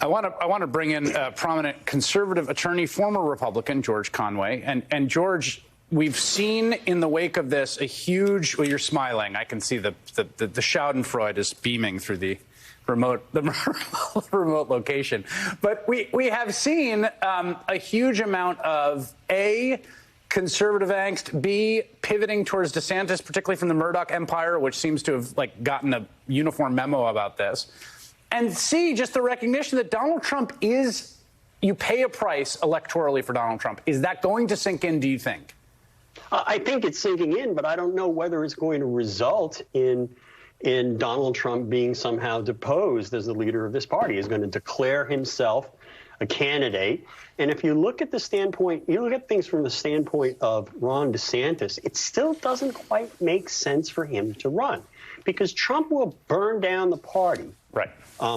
I want to bring in a prominent conservative attorney, former Republican, George Conway. And George, we've seen in the wake of this a huge, well, you're smiling. I can see the Schadenfreude is beaming through the remote location. But we have seen a huge amount of A, conservative angst, B, pivoting towards DeSantis, particularly from the Murdoch empire, which seems to have gotten a uniform memo about this. And C, just the recognition that Donald Trump is, you pay a price electorally for Donald Trump. Is that going to sink in, do you think? I think it's sinking in, but I don't know whether it's going to result in Donald Trump being somehow deposed as the leader of this party. He's going to declare himself a candidate. And if you look at the standpoint, you look at things from the standpoint of Ron DeSantis, it still doesn't quite make sense for him to run because Trump will burn down the party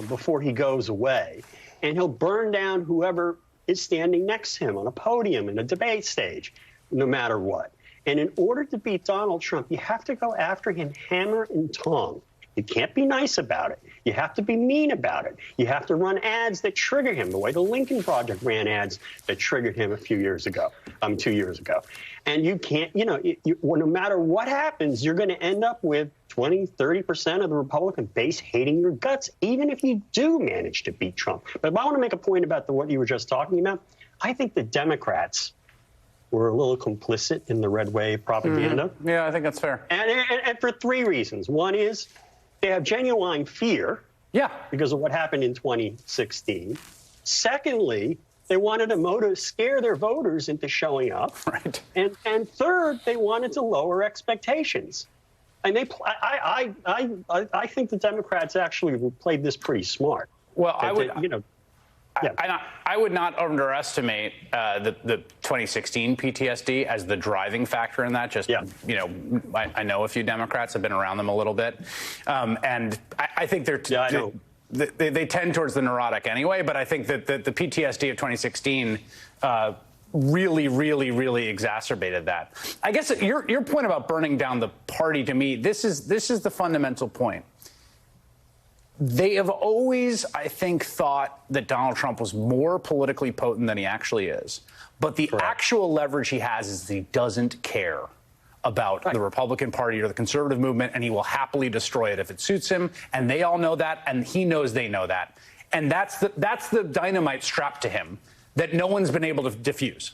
before he goes away. And he'll burn down whoever is standing next to him on a podium in a debate stage, no matter what. And in order to beat Donald Trump, you have to go after him hammer and tongue. You can't be nice about it. You have to be mean about it. You have to run ads that trigger him, the way the Lincoln Project ran ads that triggered him a few years ago, 2 years ago. And you can't, no matter what happens, you're going to end up with 20, 30% of the Republican base hating your guts, even if you do manage to beat Trump. But if I want to make a point about what you were just talking about, I think the Democrats were a little complicit in the red wave propaganda. Mm-hmm. Yeah, I think that's fair. And for three reasons. One is they have genuine fear because of what happened in 2016. Secondly, they wanted to scare their voters into showing up. Right. And third, they wanted to lower expectations. And I think the Democrats actually played this pretty smart. Well, I would not underestimate the 2016 PTSD as the driving factor in that. I know a few Democrats, have been around them a little bit, and I think they tend towards the neurotic anyway. But I think that the PTSD of 2016 really exacerbated that. I guess your point about burning down the party, to me, this is the fundamental point. They have always, I think, thought that Donald Trump was more politically potent than he actually is. But the actual leverage he has is that he doesn't care about the Republican Party or the conservative movement, and he will happily destroy it if it suits him. And they all know that, and he knows they know that. And that's the dynamite strapped to him that no one's been able to diffuse.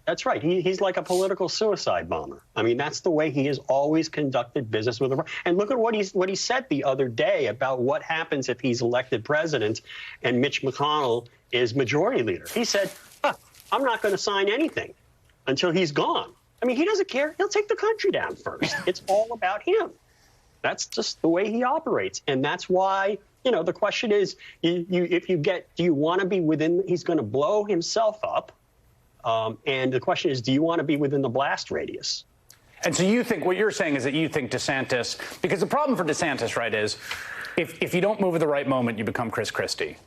That's right. He's like a political suicide bomber. I mean, that's the way he has always conducted business with the. And look at what he said the other day about what happens if he's elected president and Mitch McConnell is majority leader. He said, I'm not going to sign anything until he's gone. I mean, he doesn't care. He'll take the country down first. It's all about him. That's just the way he operates. And that's why, the question is, do you want to be within, he's going to blow himself up. And the question is, do you want to be within the blast radius? And so you think, what you're saying is that you think DeSantis, because the problem for DeSantis, right, is if you don't move at the right moment, you become Chris Christie.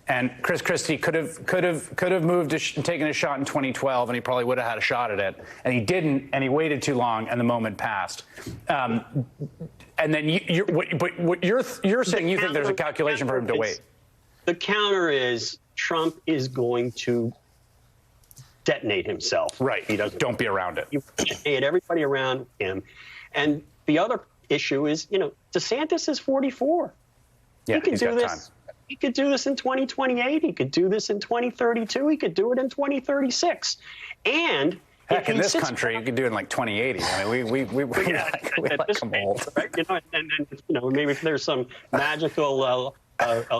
And Chris Christie could have moved and taken a shot in 2012, and he probably would have had a shot at it. And he didn't, and he waited too long, and the moment passed. And then you're saying you think there's a calculation for him to wait. The counter is Trump is going to detonate himself. Right. Don't be around it. You detonate everybody around him. And the other issue is, DeSantis is 44. Yeah, he could do this. Time. He could do this in 2028. He could do this in 2032. He could do it in 2036. And heck, in this country, you could do it in 2080. I mean, we come old. Right? And maybe if there's some magical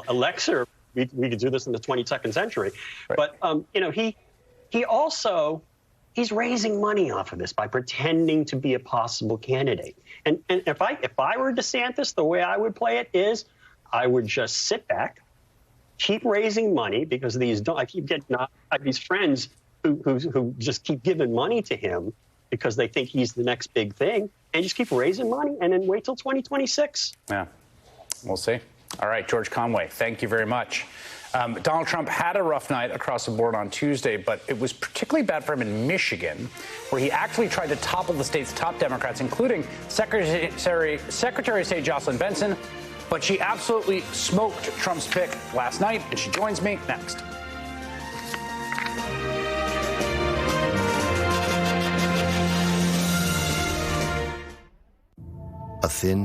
elixir, we could do this in the 22nd century. Right. But he's raising money off of this by pretending to be a possible candidate. And if I were DeSantis, the way I would play it is I would just sit back, keep raising money because I keep getting these friends who just keep giving money to him because they think he's the next big thing, and just keep raising money and then wait till 2026. Yeah, we'll see. All right, George Conway, thank you very much. Donald Trump had a rough night across the board on Tuesday, but it was particularly bad for him in Michigan, where he actually tried to topple the state's top Democrats, including Secretary of State Jocelyn Benson, But she absolutely smoked Trump's pick last night, and she joins me next. A thin